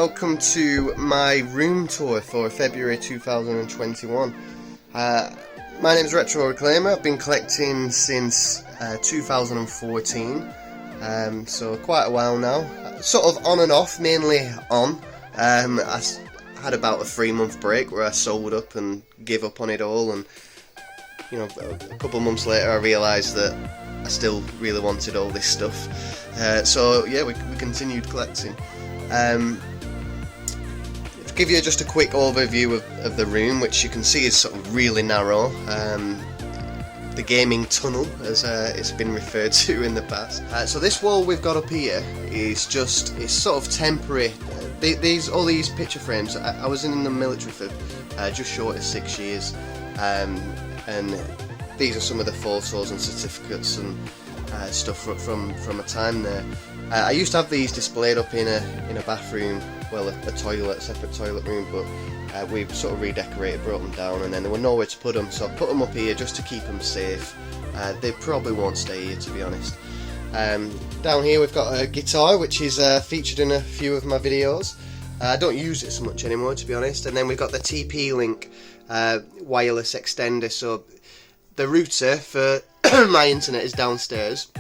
welcome to my room tour for February 2021. My name is Retro Reclaimer. I've been collecting since 2014, so quite a while now. Sort of on and off, mainly on. I had about a 3-month break where I sold up and gave up on it all, and you know, a couple of months later I realised that I still really wanted all this stuff. So yeah, we continued collecting. To give you just a quick overview of the room, which you can see is sort of really narrow, the gaming tunnel as it's been referred to in the past. So this wall we've got up here is sort of temporary. All these picture frames, I was in the military for just short of 6 years, and these are some of the photos and certificates and stuff from a time there. I used to have these displayed up in a bathroom, well, a separate toilet room, but we sort of redecorated, brought them down, and then there were nowhere to put them, so I put them up here just to keep them safe. They probably won't stay here, to be honest. Down here we've got a guitar, which is featured in a few of my videos. I don't use it so much anymore, to be honest. And then we've got the TP-Link wireless extender. So the router for my internet is downstairs,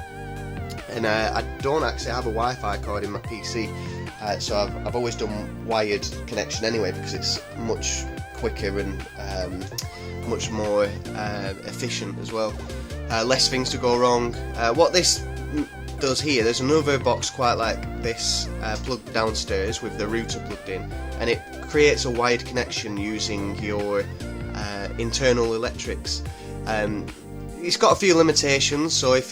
and I don't actually have a Wi-Fi card in my PC, so I've always done wired connection anyway, because it's much quicker and much more efficient as well. Less things to go wrong. What this does here, there's another box quite like this plugged downstairs with the router plugged in, and it creates a wired connection using your internal electrics. It's got a few limitations, so if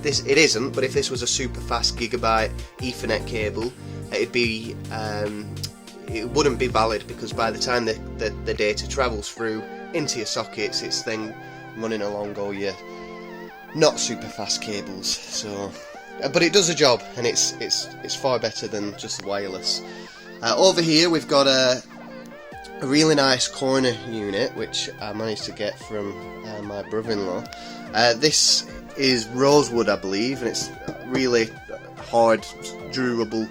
this, it isn't, but if this was a super fast gigabyte Ethernet cable, it wouldn't be valid, because by the time the data travels through into your sockets, it's then running along all your not super fast cables. So, but it does the job, and it's far better than just wireless. Over here we've got a really nice corner unit, which I managed to get from my brother-in-law. This is rosewood, I believe, and it's really hard, durable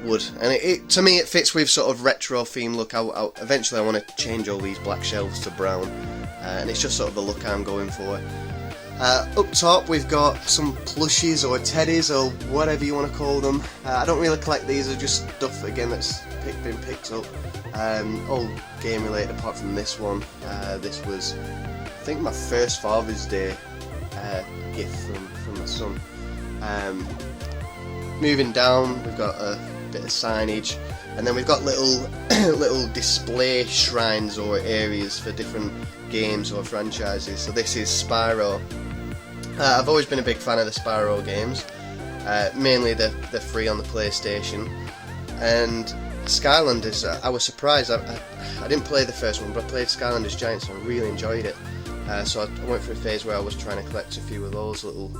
wood, and to me it fits with sort of retro theme look. Eventually I want to change all these black shelves to brown, and it's just sort of the look I'm going for. Up top we've got some plushies or teddies or whatever you want to call them. I don't really collect these, they're just stuff again that's been picked up. All game related apart from this one. This was, I think, my first Father's Day gift from my son. Moving down, we've got a bit of signage, and then we've got little display shrines or areas for different games or franchises. So this is Spyro. I've always been a big fan of the Spyro games, mainly the free on the PlayStation, and Skylanders. I was surprised. I didn't play the first one, but I played Skylanders Giants and I really enjoyed it. So I went through a phase where I was trying to collect a few of those little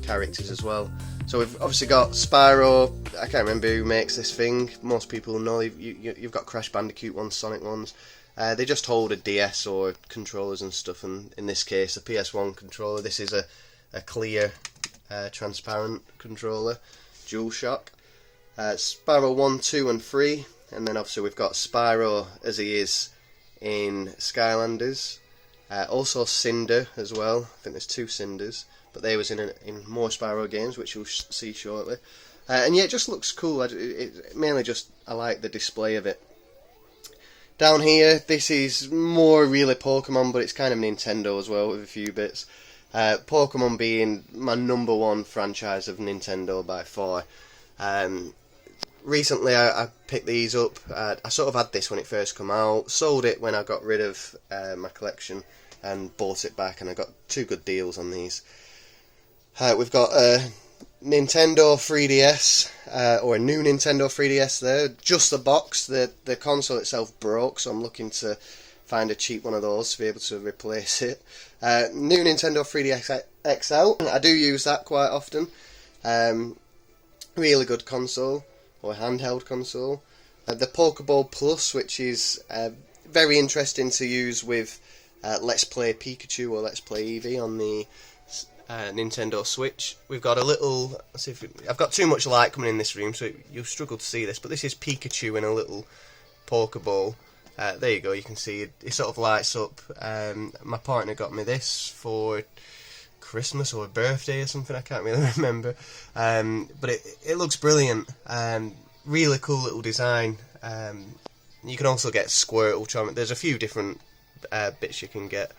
characters as well. So we've obviously got Spyro. I can't remember who makes this thing. Most people know. You've got Crash Bandicoot ones, Sonic ones. They just hold a DS or controllers and stuff, and in this case a PS1 controller. This is a clear, transparent controller, DualShock. Spyro 1, 2 and 3, and then obviously we've got Spyro as he is in Skylanders. Also Cinder as well. I think there's 2 Cinders, but they was in more Spyro games, which you'll see shortly. And yeah, it just looks cool. Mainly just I like the display of it. Down here, this is more really Pokemon, but it's kind of Nintendo as well with a few bits. Pokemon being my #1 franchise of Nintendo by far. Recently I picked these up. I sort of had this when it first came out, sold it when I got rid of my collection, and bought it back, and I got 2 good deals on these. We've got a Nintendo 3DS, or a new Nintendo 3DS there, just the box. The console itself broke, so I'm looking to find a cheap one of those to be able to replace it. New Nintendo 3DS XL, I do use that quite often. Really good console, or handheld console. The Pokeball Plus, which is very interesting to use with Let's Play Pikachu or Let's Play Eevee on the Nintendo Switch. We've got a little, let's see if I've got too much light coming in this room, so you'll struggle to see this, but this is Pikachu in a little Pokeball. There you go, you can see it sort of lights up. My partner got me this for Christmas or a birthday or something, I can't really remember. But it looks brilliant. Really cool little design. You can also get Squirtle, Charmander. There's a few different bits you can get.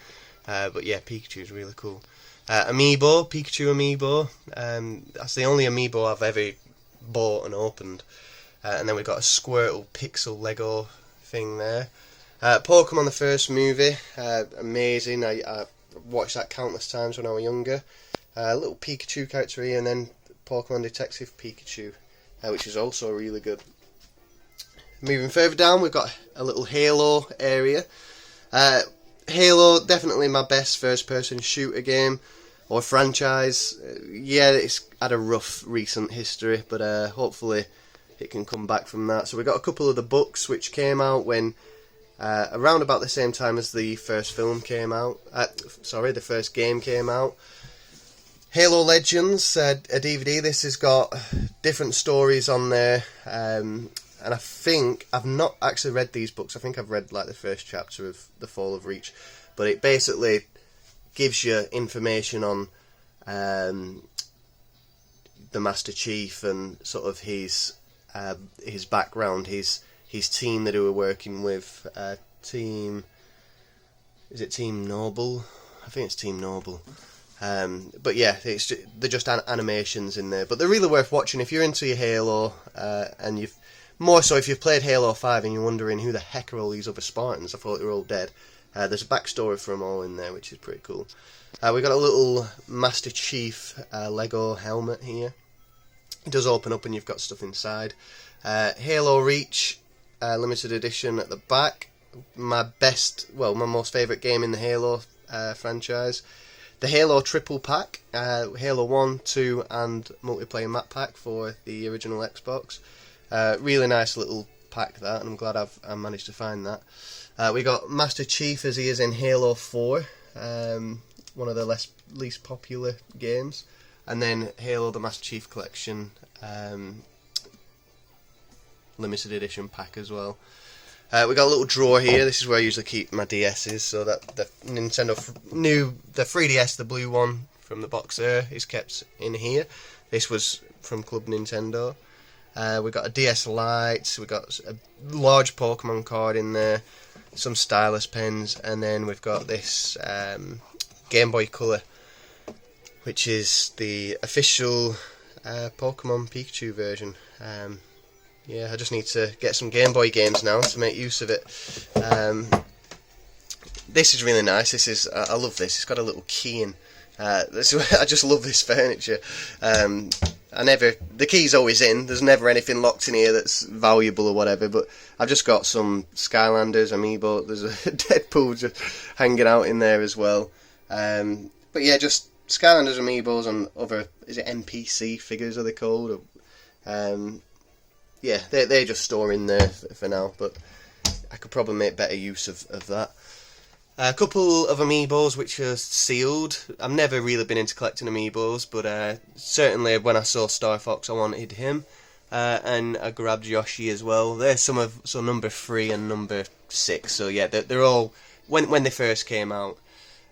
But yeah, Pikachu is really cool. Amiibo, Pikachu Amiibo. That's the only Amiibo I've ever bought and opened. And then we've got a Squirtle Pixel Lego thing there. Pokemon the first movie, amazing. I watched that countless times when I was younger. A little Pikachu character here, and then Pokemon Detective Pikachu, which is also really good. Moving further down, we've got a little Halo area. Halo, definitely my best first-person shooter game or franchise. Yeah, it's had a rough recent history, but hopefully it can come back from that. So we got a couple of the books which came out when around about the same time as the first film came out. The first game came out. Halo Legends, a DVD. This has got different stories on there, and I think I've not actually read these books. I think I've read like the first chapter of The Fall of Reach, but it basically gives you information on the Master Chief and sort of his background, his team that he were working with. Is it Team Noble? I think it's Team Noble. But yeah, they're just animations in there, but they're really worth watching if you're into your Halo, and more so if you've played Halo 5 and you're wondering who the heck are all these other Spartans. I thought they were all dead. There's a backstory for them all in there, which is pretty cool. We got a little Master Chief Lego helmet here. It does open up and you've got stuff inside. Halo Reach limited edition at the back. My most favourite game in the Halo franchise. The Halo Triple Pack, Halo 1, 2 and multiplayer map pack for the original Xbox. Really nice little pack that, and I'm glad I managed to find that. We got Master Chief as he is in Halo 4, one of the least popular games. And then Halo the Master Chief Collection limited edition pack as well. We got a little drawer here. This is where I usually keep my DS's, so that the 3DS, the blue one from the box there, is kept in here. This was from Club Nintendo. We got a DS Lite, we got a large Pokemon card in there, some stylus pens, and then we've got this Game Boy Color, which is the official Pokemon Pikachu version. Yeah, I just need to get some Game Boy games now to make use of it. This is really nice. I love this. It's got a little key in. I just love this furniture. The key's always in. There's never anything locked in here that's valuable or whatever. But I've just got some Skylanders amiibo. There's a Deadpool just hanging out in there as well. But yeah, just Skylanders amiibos and other, is it NPC figures are they called? Yeah, they just store in there for now, but I could probably make better use of that. A couple of amiibos which are sealed. I've never really been into collecting amiibos, but certainly when I saw Star Fox I wanted him, and I grabbed Yoshi as well. There's so number 3 and number 6, so yeah, they're all, when they first came out.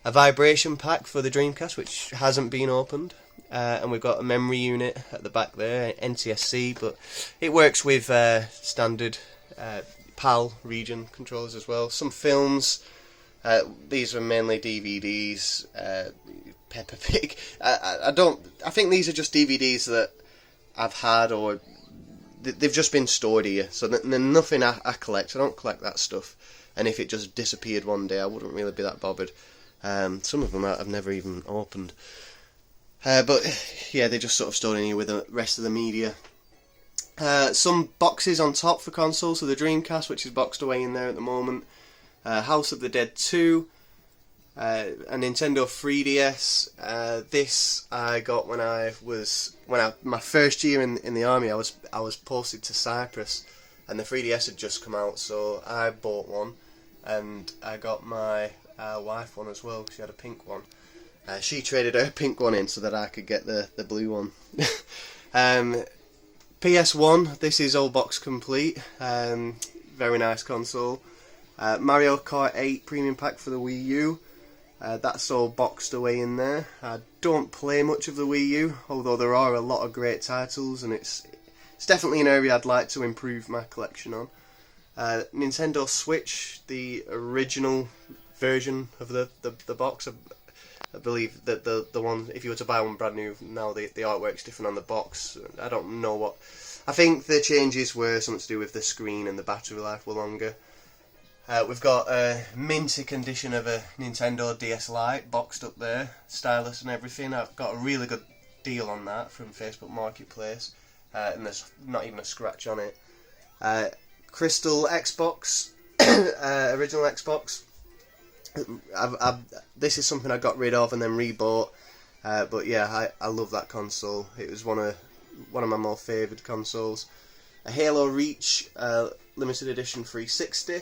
A vibration pack for the Dreamcast which hasn't been opened. And we've got a memory unit at the back there, NTSC, but it works with standard PAL region controllers as well. Some films, these are mainly DVDs, Peppa Pig. I think these are just DVDs that I've had, or they've just been stored here, so they're nothing I collect. I don't collect that stuff, and if it just disappeared one day I wouldn't really be that bothered. Some of them I've never even opened. But yeah, they just sort of stored in here with the rest of the media. Some boxes on top for consoles, so the Dreamcast, which is boxed away in there at the moment. House of the Dead 2, a Nintendo 3DS. This I got when my first year in the army. I was posted to Cyprus, and the 3DS had just come out, so I bought one, and I got my wife one as well. She had a pink one. She traded her pink one in so that I could get the blue one. PS1, this is all box complete. Very nice console. Mario Kart 8 Premium Pack for the Wii U. That's all boxed away in there. I don't play much of the Wii U, although there are a lot of great titles, and it's definitely an area I'd like to improve my collection on. Nintendo Switch, the original version of the box. I believe that the one, if you were to buy one brand new now, the artwork's different on the box. I don't know what. I think the changes were something to do with the screen and the battery life were longer. We've got a minty condition of a Nintendo DS Lite boxed up there, stylus and everything. I've got a really good deal on that from Facebook Marketplace, and there's not even a scratch on it. Crystal Xbox, original Xbox. This is something I got rid of and then rebought, but yeah, I love that console. It was one of my more favoured consoles. A Halo Reach limited edition 360,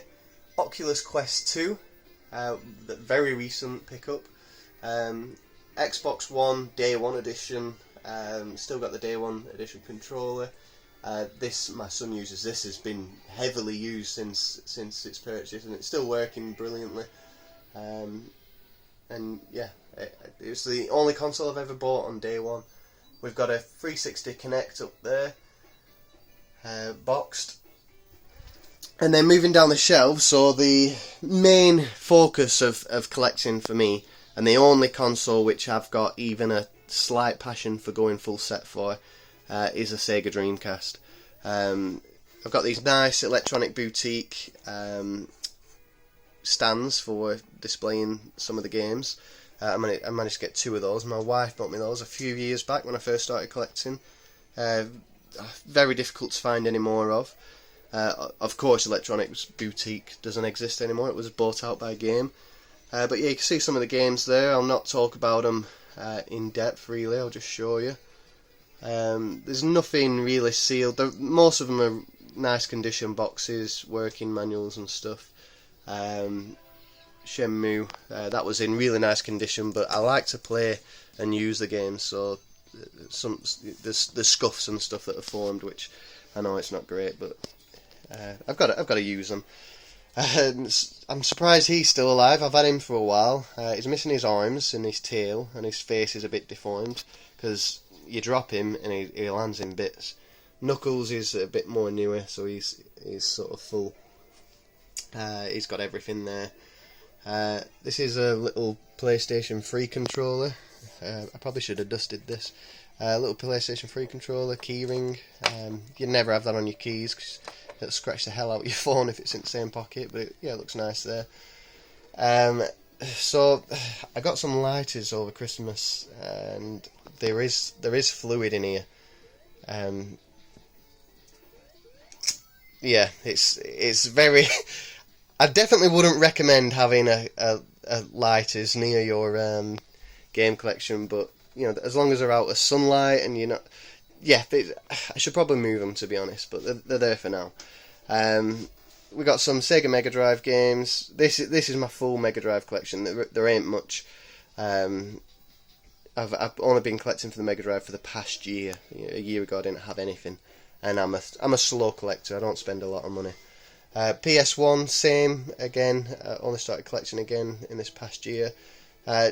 Oculus Quest 2, the very recent pickup. Xbox One Day One edition. Still got the Day One edition controller. This, my son uses this. Has been heavily used since its purchase, and it's still working brilliantly. And yeah, it's the only console I've ever bought on day one. We've got a 360 Kinect up there, boxed. And then moving down the shelves, so the main focus of collecting for me, and the only console which I've got even a slight passion for going full set for, is a Sega Dreamcast. I've got these nice electronic boutique stands for displaying some of the games. I managed to get 2 of those. My wife bought me those a few years back when I first started collecting. Very difficult to find any more of. Of course, Electronics Boutique doesn't exist anymore. It was bought out by Game. But yeah, you can see some of the games there. I'll not talk about them in depth really. I'll just show you. There's nothing really sealed. Most of them are nice condition boxes, working manuals and stuff. Shenmue, that was in really nice condition, but I like to play and use the game, so there's scuffs and stuff that are formed, which I know it's not great, but I've got to use them. I'm surprised he's still alive. I've had him for a while. He's missing his arms and his tail, and his face is a bit deformed because you drop him and he lands in bits. Knuckles is a bit more newer, so he's sort of full. He's got everything there. This is a little PlayStation 3 controller. I probably should have dusted this. Little PlayStation 3 controller, keyring. You'd never have that on your keys because it'll scratch the hell out of your phone if it's in the same pocket, but yeah, it looks nice there. So I got some lighters over Christmas, and there is fluid in here. Yeah, it's very. I definitely wouldn't recommend having a lighters near your game collection, but you know, as long as they're out of sunlight and you're not. Yeah, I should probably move them, to be honest, but they're there for now. We got some Sega Mega Drive games. This is my full Mega Drive collection. There ain't much. I've only been collecting for the Mega Drive for the past year. A year ago I didn't have anything, and I'm a slow collector. I don't spend a lot of money. PS1, same again. Only started collecting again in this past year. I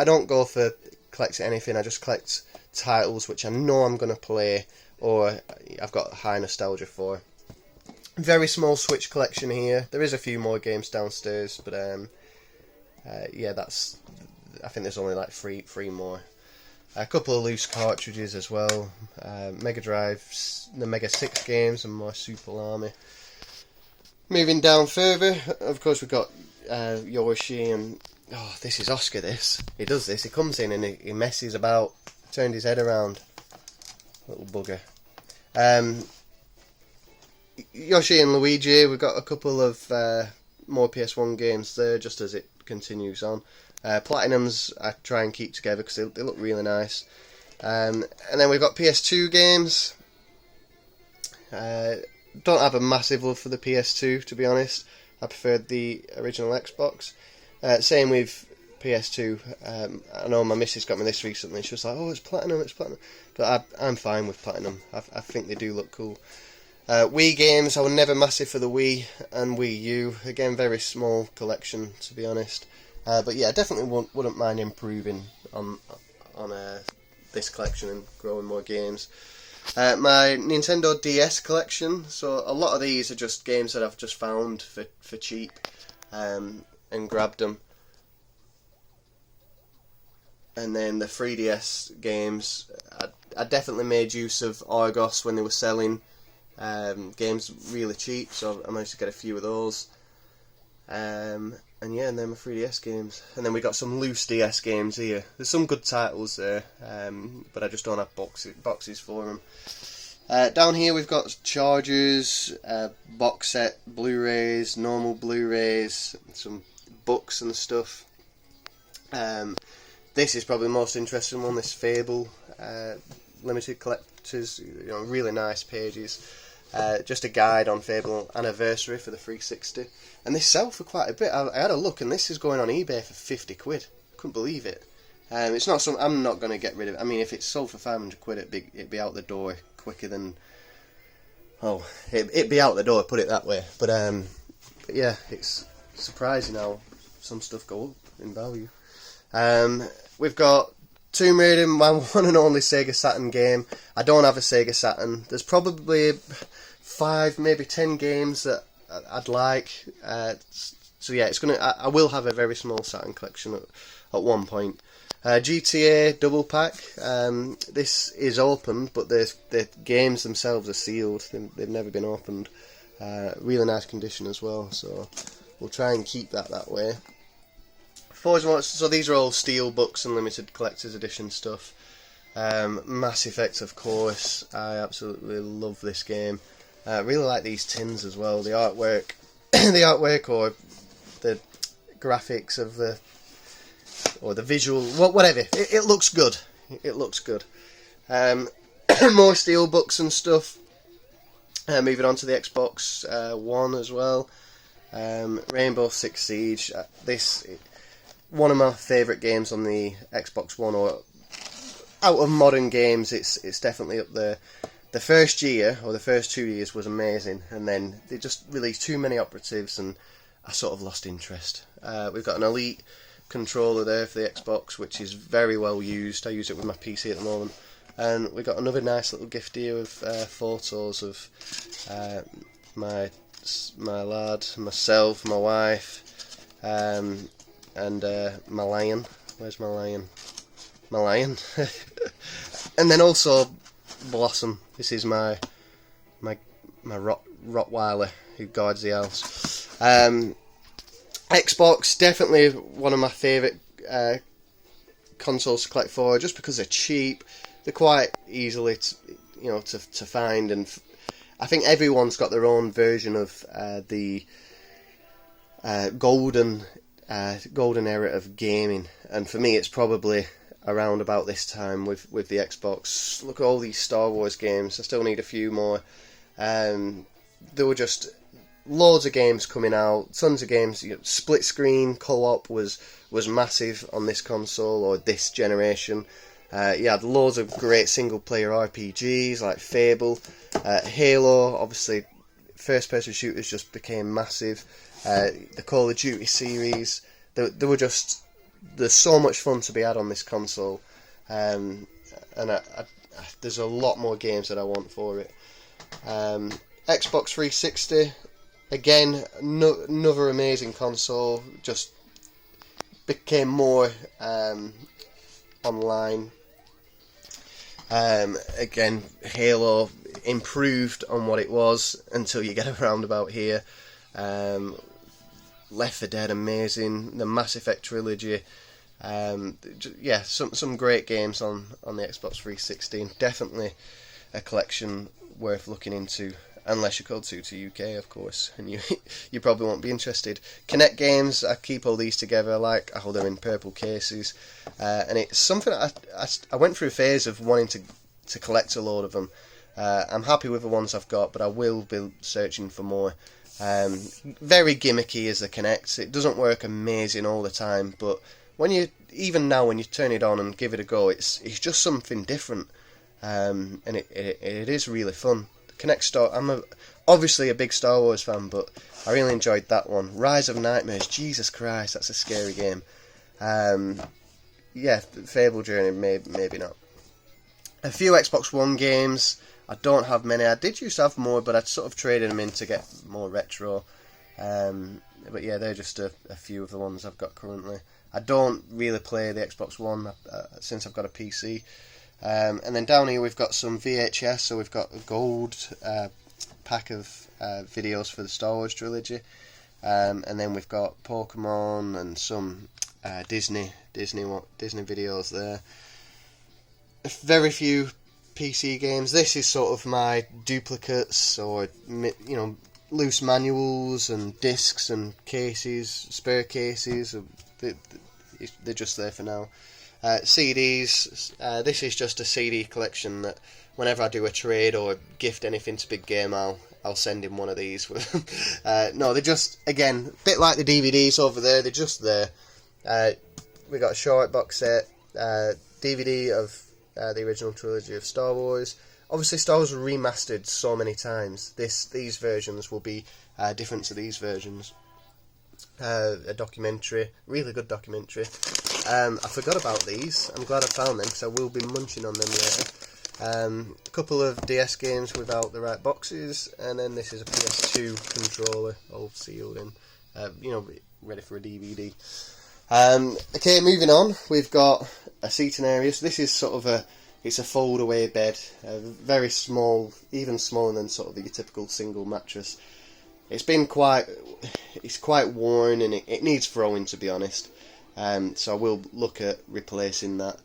don't go for collecting anything. I just collect titles which I know I'm going to play or I've got high nostalgia for. Very small Switch collection here. There is a few more games downstairs, but yeah, I think there's only like three more. A couple of loose cartridges as well. Mega Drive, the Mega 6 games, and more Super Army. Moving down further, of course we've got Yoshi and... Oh, this is Oscar, this. He does this. He comes in and he messes about. Turned his head around. Little bugger. Yoshi and Luigi, we've got a couple of more PS1 games there, just as it continues on. Platinums I try and keep together because they look really nice. And then we've got PS2 games. Don't have a massive love for the PS2, to be honest. I preferred the original Xbox. Same with PS2. I know my missus got me this recently. She was like, "Oh, it's platinum, it's platinum," but I'm fine with platinum. I think they do look cool. Wii games, I was never massive for the Wii and Wii U. Again, very small collection, to be honest. But yeah, definitely wouldn't mind improving on this collection and growing more games. My Nintendo DS collection, so a lot of these are just games that I've just found for cheap and grabbed them. And then the 3DS games, I definitely made use of Argos when they were selling games really cheap, so I managed to get a few of those. And yeah, and then my 3DS games. And then we got some loose DS games here. There's some good titles there, but I just don't have boxes for them. Down here we've got chargers, box set, Blu-rays, normal Blu-rays, some books and stuff. This is probably the most interesting one, this Fable limited collectors, really nice pages. Just a guide on Fable Anniversary for the 360. And this sell for quite a bit. I had a look, and this is going on eBay for 50 quid. Couldn't believe it. It's not some. I'm not going to get rid of it. I mean, if it's sold for 500 quid, it'd be out the door quicker than. Oh, it'd be out the door. Put it that way. But yeah, it's surprising how some stuff go up in value. We've got Tomb Raider, my one and only Sega Saturn game. I don't have a Sega Saturn. There's probably 5, maybe 10 games that I'd like. So yeah, I will have a very small Saturn collection at one point. GTA double pack. This is opened, but the games themselves are sealed. They've never been opened. Really nice condition as well. So we'll try and keep that way. So these are all steelbooks and limited collector's edition stuff. Mass Effect, of course. I absolutely love this game. I really like these tins as well. The artwork, or the graphics of or the visual, whatever. It looks good. It looks good. More steelbooks and stuff. Moving on to the Xbox One as well. Rainbow Six Siege. One of my favourite games on the Xbox One, or out of modern games, it's definitely up there. The first year, or the first 2 years, was amazing, and then they just released too many operatives, and I sort of lost interest. We've got an Elite controller there for the Xbox, which is very well used. I use it with my PC at the moment. And we've got another nice little gift here of photos of my lad, myself, my wife, and my lion. Where's my lion? My lion. And then also Blossom. This is my Rottweiler who guards the house. Xbox, definitely one of my favourite consoles to collect for, just because they're cheap. They're quite easily to find, and I think everyone's got their own version of the golden era of gaming, and for me it's probably around about this time with the Xbox. Look at all these Star Wars games. I still need a few more. There were just loads of games coming out, tons of games. Split screen co-op was massive on this console, or this generation. You had loads of great single player RPGs like Fable, Halo. Obviously first person shooters just became massive. The Call of Duty series, there's so much fun to be had on this console, and there's a lot more games that I want for it. Xbox 360, again, another amazing console, just became more online. Again, Halo improved on what it was until you get around about here. Left 4 Dead, amazing. The Mass Effect trilogy. Yeah, some great games on the Xbox 360, and definitely a collection worth looking into, unless you go to UK, of course, and you probably won't be interested. Kinect games, I keep all these together. I hold them in purple cases, and it's something I went through a phase of wanting to collect a load of them. I'm happy with the ones I've got, but I will be searching for more. Very gimmicky as the Kinect. It doesn't work amazing all the time, but when you, even now when you turn it on and give it a go, it's just something different, and it is really fun. I'm obviously a big Star Wars fan, but I really enjoyed that one. Rise of Nightmares, Jesus Christ, that's a scary game. Yeah, Fable Journey, maybe not. A few Xbox One games. I don't have many. I did used to have more, but I'd sort of traded them in to get more retro. But yeah, they're just a few of the ones I've got currently. I don't really play the Xbox One since I've got a PC. And then down here we've got some VHS, so we've got a gold pack of videos for the Star Wars trilogy. And then we've got Pokemon and some Disney videos there. Very few PC games. This is sort of my duplicates, or loose manuals and discs and cases, spare cases. They're just there for now. CDs. This is just a CD collection that whenever I do a trade or gift anything to Big Game, I'll send him one of these. No, they're just, again, a bit like the DVDs over there. They're just there. We got a short box set, DVD of the original trilogy of Star Wars. Obviously, Star Wars was remastered so many times. These versions will be different to these versions. A documentary, really good documentary. I forgot about these. I'm glad I found them, because I will be munching on them later. A couple of DS games without the right boxes, and then this is a PS2 controller, all sealed in, ready for a DVD. Okay, moving on, we've got a seating area. So this is sort of it's a fold-away bed, very small, even smaller than sort of your typical single mattress. It's quite worn, and it needs throwing, to be honest. So I will look at replacing that.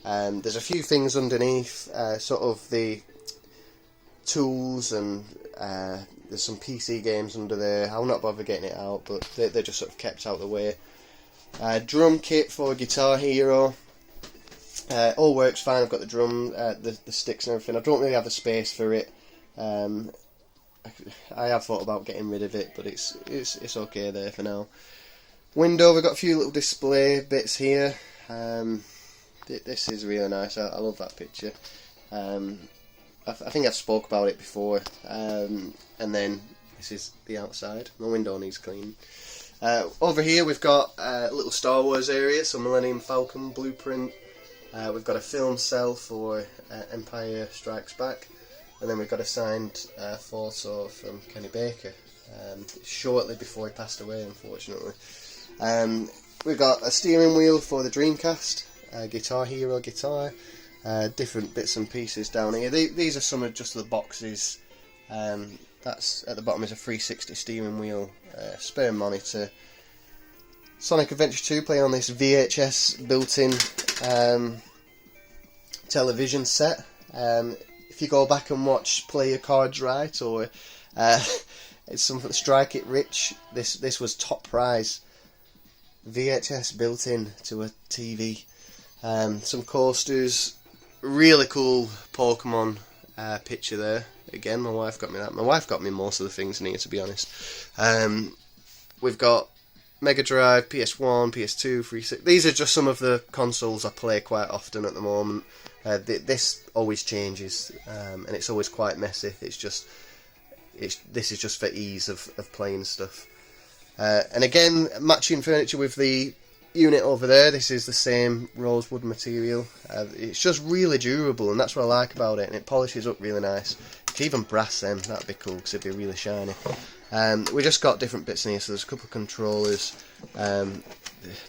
There's a few things underneath, sort of the tools, and there's some PC games under there. I'll not bother getting it out, but they're just sort of kept out of the way. Drum kit for Guitar Hero. All works fine. I've got the drum, the sticks and everything. I don't really have the space for it. I have thought about getting rid of it, but it's okay there for now. Window, we've got a few little display bits here. This is really nice. I love that picture. I think I've spoke about it before. And then this is the outside. My window needs cleaning. Over here we've got a little Star Wars area, so Millennium Falcon blueprint. We've got a film cell for Empire Strikes Back, and then we've got a signed photo from Kenny Baker, shortly before he passed away, unfortunately. We've got a steering wheel for the Dreamcast, Guitar Hero guitar, different bits and pieces down here. These are some of just the boxes. That's at the bottom is a 360 steering wheel, spare monitor. Sonic Adventure 2 playing on this VHS built-in television set. If you go back and watch Play Your Cards Right, or it's something Strike It Rich, this was top prize. VHS built in to a TV. Some coasters, really cool Pokemon picture there. Again, my wife got me that. My wife got me most of the things in here, to be honest. We've got Mega Drive, PS1, PS2, 360. These are just some of the consoles I play quite often at the moment. This always changes, and it's always quite messy. This is just for ease of playing stuff. And again, matching furniture with the unit over there. This is the same rosewood material. It's just really durable, and that's what I like about it. And it polishes up really nice. You could even brass them. That'd be cool because it'd be really shiny. We just got different bits in here. So there's a couple of controllers.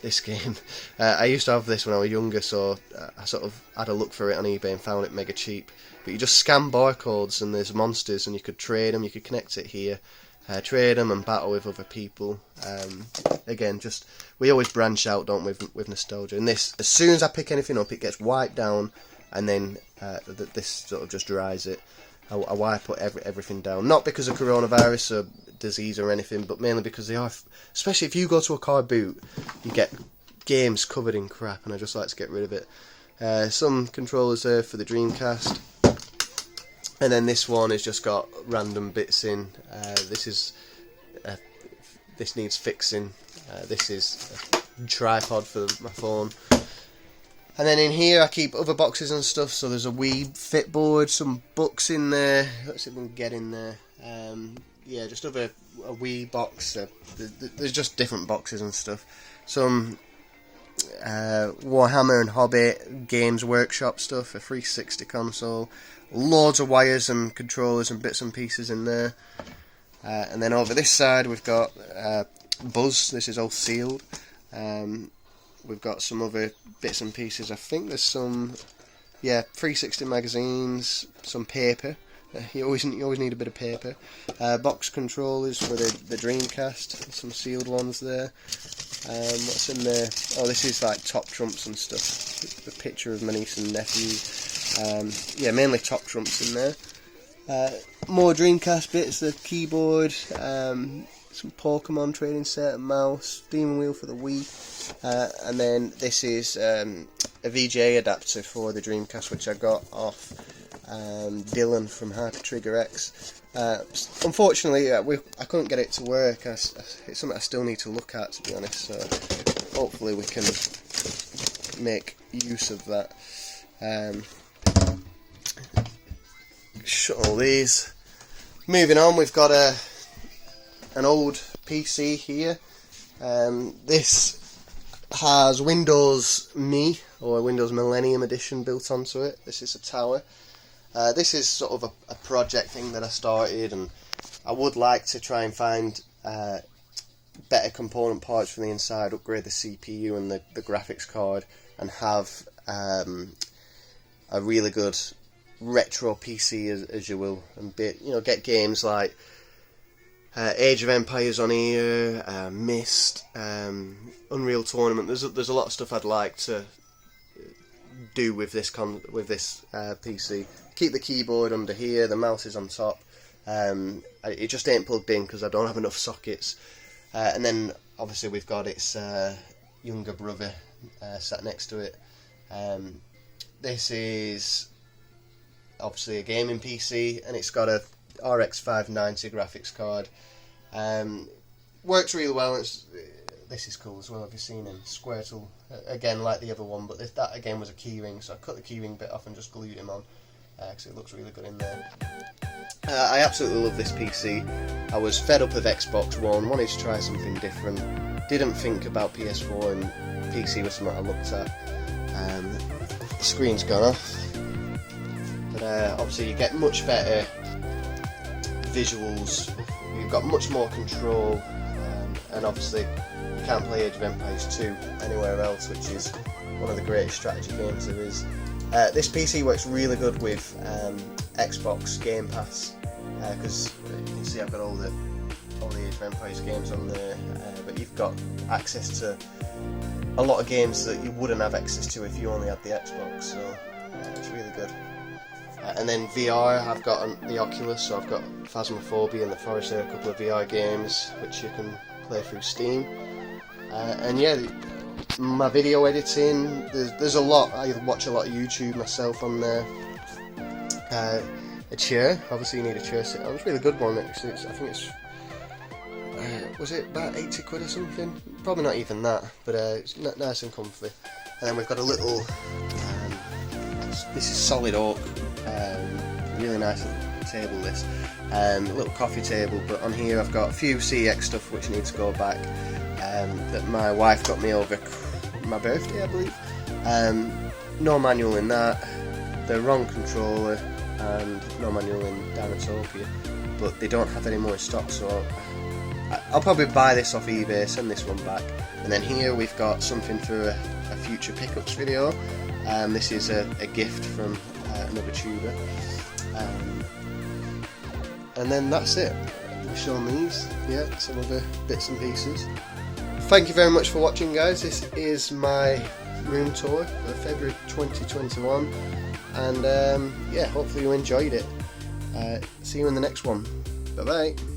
This game, I used to have this when I was younger, so I sort of had a look for it on eBay and found it mega cheap. But you just scan barcodes and there's monsters, and you could trade them. You could connect it here. Trade them and battle with other people. Again, we always branch out, don't we, with nostalgia. And this, as soon as I pick anything up, it gets wiped down, and then this sort of just dries it. I wipe everything down, not because of coronavirus or disease or anything, but mainly because they are. Especially if you go to a car boot, you get games covered in crap, and I just like to get rid of it. Some controllers there for the Dreamcast. And then this one has just got random bits in. This needs fixing. This is tripod for my phone. And then in here I keep other boxes and stuff, so there's a Wii Fitboard, some books in there, let's see if we can get in there, yeah, just a Wii box, there's just different boxes and stuff, some Warhammer and Hobbit, Games Workshop stuff, a 360 console, loads of wires and controllers and bits and pieces in there, and then over this side we've got Buzz, this is all sealed. We've got some other bits and pieces. I think there's some, yeah, 360 magazines, some paper. You always need a bit of paper. Box controllers for the Dreamcast. Some sealed ones there. What's in there? Oh, this is like top trumps and stuff. The picture of my niece and nephew. Yeah, mainly top trumps in there. More Dreamcast bits. The keyboard. Some Pokemon trading set, a mouse, Demon Wheel for the Wii. And then this is a VGA adapter for the Dreamcast, which I got off Dylan from Hyper Trigger X. Unfortunately, I couldn't get it to work. It's something I still need to look at, to be honest. So hopefully we can make use of that. Shut all these. Moving on, we've got an old PC here. This has Windows Me, or Windows Millennium Edition built onto it. This is a tower. This is sort of a project thing that I started, and I would like to try and find better component parts from the inside, upgrade the CPU and the graphics card, and have a really good retro PC, as you will, and get games like Age of Empires on here, Myst, Unreal Tournament. There's a lot of stuff I'd like to do with this PC. Keep the keyboard under here, the mouse is on top. It just ain't plugged in because I don't have enough sockets. And then obviously we've got its younger brother sat next to it. This is obviously a gaming PC, and it's got a RX 590 graphics card. Works really well. This is cool as well. Have you seen him? Squirtle, again like the other one, but that again was a keyring, so I cut the keyring bit off and just glued him on, because it looks really good in there. I absolutely love this PC. I was fed up of Xbox One, wanted to try something different, didn't think about PS4, and PC was something I looked at. The screen's gone off, but obviously you get much better visuals, you've got much more control, and obviously you can't play Age of Empires 2 anywhere else, which is one of the greatest strategy games there is. This PC works really good with Xbox Game Pass, because you can see I've got all the Age of Empires games on there, but you've got access to a lot of games that you wouldn't have access to if you only had the Xbox, so it's really good. And then VR, I've got the Oculus, so I've got Phasmophobia and The Forest, a couple of VR games which you can play through Steam. And yeah, my video editing, there's a lot. I watch a lot of YouTube myself on there. A chair, obviously you need a chair sit on. It's a really good one actually. I think it's was it about 80 quid or something? Probably not even that, but it's nice and comfy. And then we've got a little, this is solid oak, really nice table this, a little coffee table, but on here I've got a few CX stuff which needs to go back, that my wife got me over my birthday, I believe. No manual in that, the wrong controller, and no manual in Dinotopia, but they don't have any more in stock, so I'll probably buy this off eBay, send this one back. And then here we've got something for a future pickups video. This is a gift from another tuber. And then that's it. We've shown these, yeah, some other bits and pieces. Thank you very much for watching, guys. This is my room tour for February 2021, and yeah, hopefully you enjoyed it. See you in the next one. Bye bye.